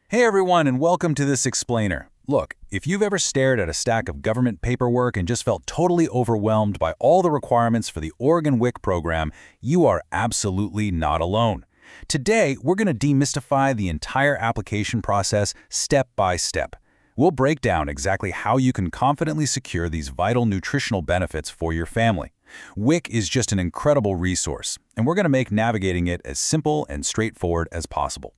Hey everyone, and welcome to this explainer. Look, if you've ever stared at a stack of government paperwork and just felt totally overwhelmed by all the requirements for the Oregon WIC program, you are absolutely not alone. Today, we're going to demystify the entire application process step by step. We'll break down exactly how you can confidently secure these vital nutritional benefits for your family. WIC is just an incredible resource, and we're going to make navigating it as simple and straightforward as possible.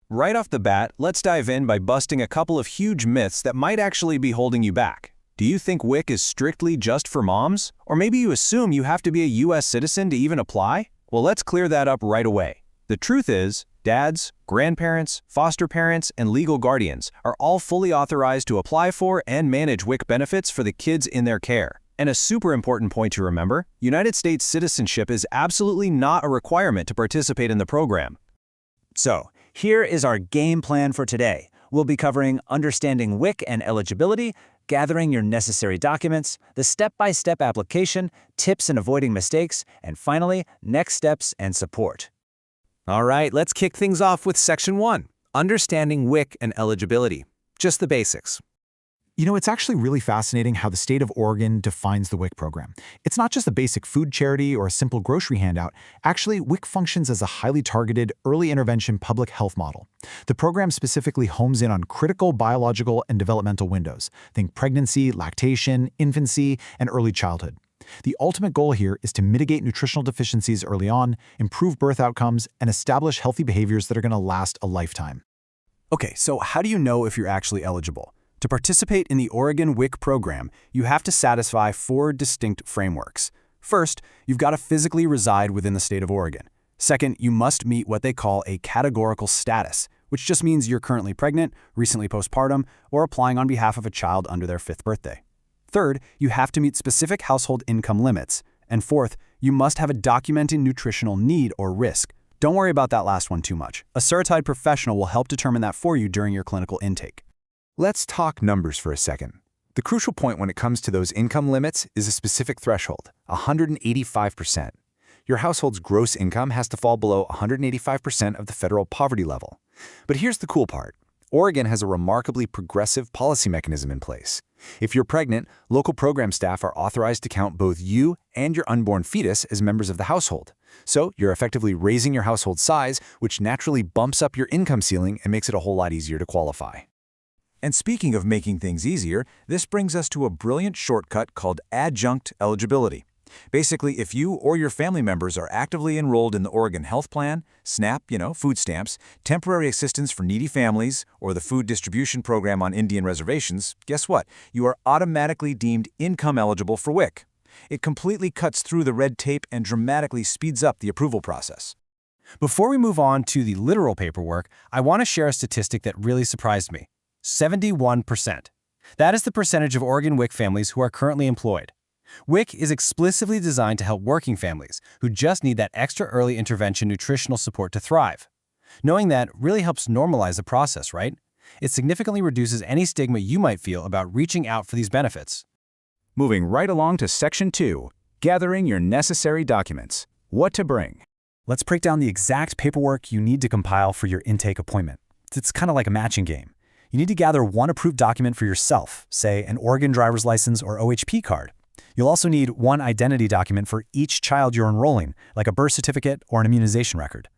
Right off the bat, let's dive in by busting a couple of huge myths that might actually be holding you back. Do you think WIC is strictly just for moms? Or maybe you assume you have to be a U.S. citizen to even apply? Well, let's clear that up right away. The truth is, dads, grandparents, foster parents, and legal guardians are all fully authorized to apply for and manage WIC benefits for the kids in their care. And a super important point to remember, United States citizenship is absolutely not a requirement to participate in the program. So, here is our game plan for today. We'll be covering understanding WIC and eligibility, gathering your necessary documents, the step-by-step application, tips in avoiding mistakes, and finally, next steps and support. All right, let's kick things off with Section 1, Understanding WIC and Eligibility. Just the basics. You know, it's actually really fascinating how the state of Oregon defines the WIC program. It's not just a basic food charity or a simple grocery handout. Actually, WIC functions as a highly targeted, early intervention public health model. The program specifically homes in on critical biological and developmental windows. Think pregnancy, lactation, infancy, and early childhood. The ultimate goal here is to mitigate nutritional deficiencies early on, improve birth outcomes, and establish healthy behaviors that are going to last a lifetime. Okay, so how do you know if you're actually eligible? To participate in the Oregon WIC program, you have to satisfy 4 distinct frameworks. First, you've got to physically reside within the state of Oregon. Second, you must meet what they call a categorical status, which just means you're currently pregnant, recently postpartum, or applying on behalf of a child under their 5th birthday. Third, you have to meet specific household income limits. And fourth, you must have a documented nutritional need or risk. Don't worry about that last one too much. A certified professional will help determine that for you during your clinical intake. Let's talk numbers for a second. The crucial point when it comes to those income limits is a specific threshold, 185%. Your household's gross income has to fall below 185% of the federal poverty level. But here's the cool part. Oregon has a remarkably progressive policy mechanism in place. If you're pregnant, local program staff are authorized to count both you and your unborn fetus as members of the household. So you're effectively raising your household size, which naturally bumps up your income ceiling and makes it a whole lot easier to qualify. And speaking of making things easier, this brings us to a brilliant shortcut called adjunct eligibility. Basically, if you or your family members are actively enrolled in the Oregon Health Plan, SNAP, food stamps, temporary assistance for needy families, or the food distribution program on Indian reservations, guess what? You are automatically deemed income eligible for WIC. It completely cuts through the red tape and dramatically speeds up the approval process. Before we move on to the literal paperwork, I want to share a statistic that really surprised me. 71%. That is the percentage of Oregon WIC families who are currently employed. WIC is explicitly designed to help working families who just need that extra early intervention nutritional support to thrive. Knowing that really helps normalize the process, right? It significantly reduces any stigma you might feel about reaching out for these benefits. Moving right along to Section 2, Gathering your necessary documents. What to bring. Let's break down the exact paperwork you need to compile for your intake appointment. It's kind of like a matching game. You need to gather one approved document for yourself, say an Oregon driver's license or OHP card. You'll also need one identity document for each child you're enrolling, like a birth certificate or an immunization record.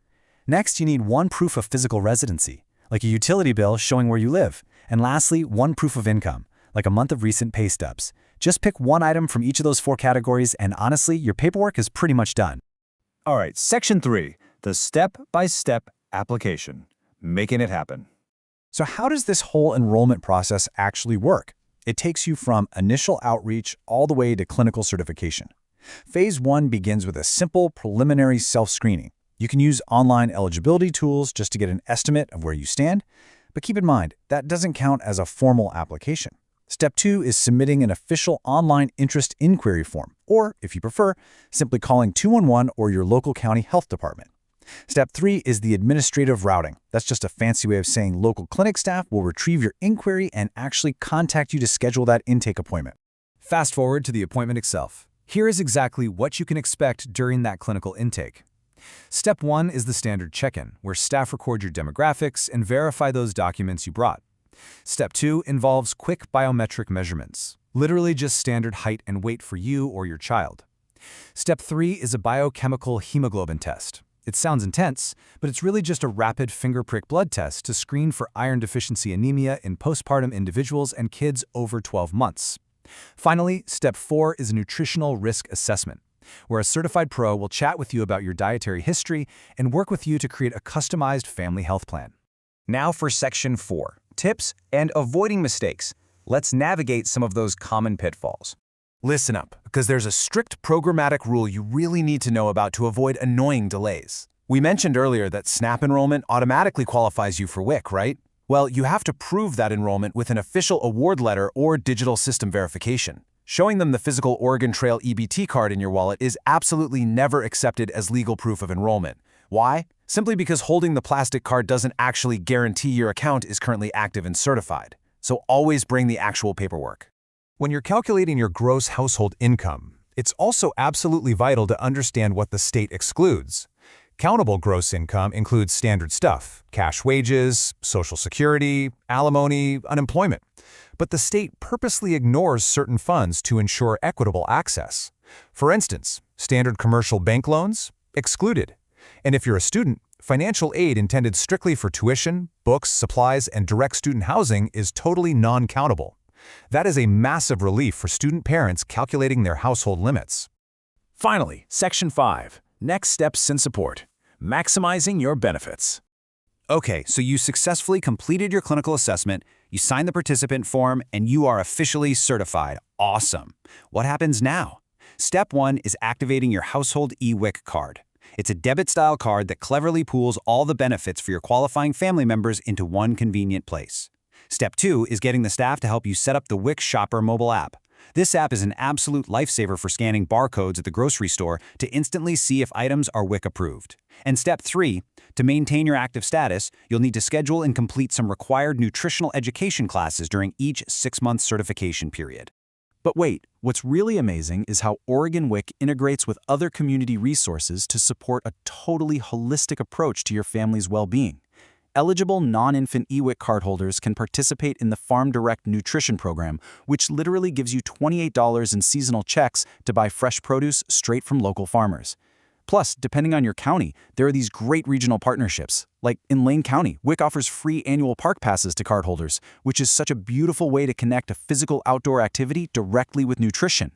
Next, you need one proof of physical residency, like a utility bill showing where you live. And lastly, one proof of income, like a month of recent pay stubs. Just pick one item from each of those 4 categories, and honestly, your paperwork is pretty much done. All right, Section 3, the step-by-step application. Making it happen. So how does this whole enrollment process actually work? It takes you from initial outreach all the way to clinical certification. Phase 1 begins with a simple preliminary self-screening. You can use online eligibility tools just to get an estimate of where you stand, but keep in mind, that doesn't count as a formal application. Step 2 is submitting an official online interest inquiry form, or, if you prefer, simply calling 211 or your local county health department. Step 3 is the administrative routing. That's just a fancy way of saying local clinic staff will retrieve your inquiry and actually contact you to schedule that intake appointment. Fast forward to the appointment itself. Here is exactly what you can expect during that clinical intake. Step 1 is the standard check-in, where staff record your demographics and verify those documents you brought. Step 2 involves quick biometric measurements, literally just standard height and weight for you or your child. Step 3 is a biochemical hemoglobin test. It sounds intense, but it's really just a rapid finger prick blood test to screen for iron deficiency anemia in postpartum individuals and kids over 12 months. Finally, Step 4 is a nutritional risk assessment, where a certified pro will chat with you about your dietary history and work with you to create a customized family health plan. Now for Section 4, tips and avoiding mistakes. Let's navigate some of those common pitfalls. Listen up, because there's a strict programmatic rule you really need to know about to avoid annoying delays. We mentioned earlier that SNAP enrollment automatically qualifies you for WIC, right? Well, you have to prove that enrollment with an official award letter or digital system verification. Showing them the physical Oregon Trail EBT card in your wallet is absolutely never accepted as legal proof of enrollment. Why? Simply because holding the plastic card doesn't actually guarantee your account is currently active and certified. So always bring the actual paperwork. When you're calculating your gross household income, it's also absolutely vital to understand what the state excludes. Countable gross income includes standard stuff: cash wages, Social Security, alimony, unemployment. But the state purposely ignores certain funds to ensure equitable access. For instance, standard commercial bank loans? Excluded. And if you're a student, financial aid intended strictly for tuition, books, supplies, and direct student housing is totally non-countable. That is a massive relief for student parents calculating their household limits. Finally, Section 5, next steps in support. Maximizing your benefits. Okay, so you successfully completed your clinical assessment, you signed the participant form, and you are officially certified. Awesome. What happens now? Step 1 is activating your household WIC card. It's a debit-style card that cleverly pools all the benefits for your qualifying family members into one convenient place. Step 2 is getting the staff to help you set up the WIC Shopper mobile app. This app is an absolute lifesaver for scanning barcodes at the grocery store to instantly see if items are WIC approved. And Step 3, to maintain your active status, you'll need to schedule and complete some required nutritional education classes during each 6-month certification period. But wait, what's really amazing is how Oregon WIC integrates with other community resources to support a totally holistic approach to your family's well-being. Eligible non-infant WIC cardholders can participate in the Farm Direct Nutrition Program, which literally gives you $28 in seasonal checks to buy fresh produce straight from local farmers. Plus, depending on your county, there are these great regional partnerships. Like in Lane County, WIC offers free annual park passes to cardholders, which is such a beautiful way to connect a physical outdoor activity directly with nutrition.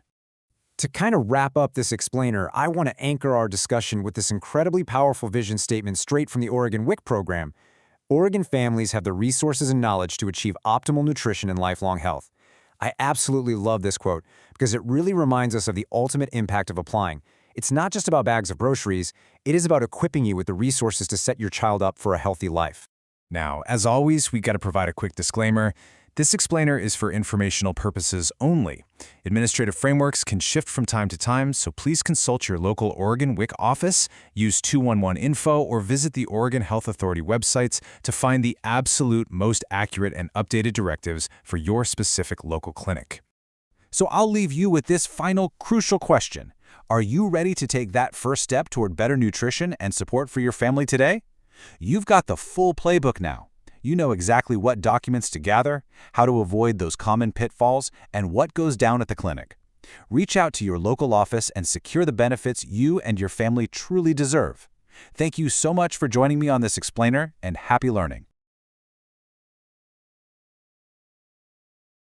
To kind of wrap up this explainer, I want to anchor our discussion with this incredibly powerful vision statement straight from the Oregon WIC program. Oregon families have the resources and knowledge to achieve optimal nutrition and lifelong health. I absolutely love this quote because it really reminds us of the ultimate impact of applying. It's not just about bags of groceries, it is about equipping you with the resources to set your child up for a healthy life. Now, as always, we got to provide a quick disclaimer. This explainer is for informational purposes only. Administrative frameworks can shift from time to time, so please consult your local Oregon WIC office, use 211-INFO, or visit the Oregon Health Authority websites to find the absolute most accurate and updated directives for your specific local clinic. So I'll leave you with this final crucial question. Are you ready to take that first step toward better nutrition and support for your family today? You've got the full playbook now. You know exactly what documents to gather, how to avoid those common pitfalls, and what goes down at the clinic. Reach out to your local office and secure the benefits you and your family truly deserve. Thank you so much for joining me on this explainer, and happy learning.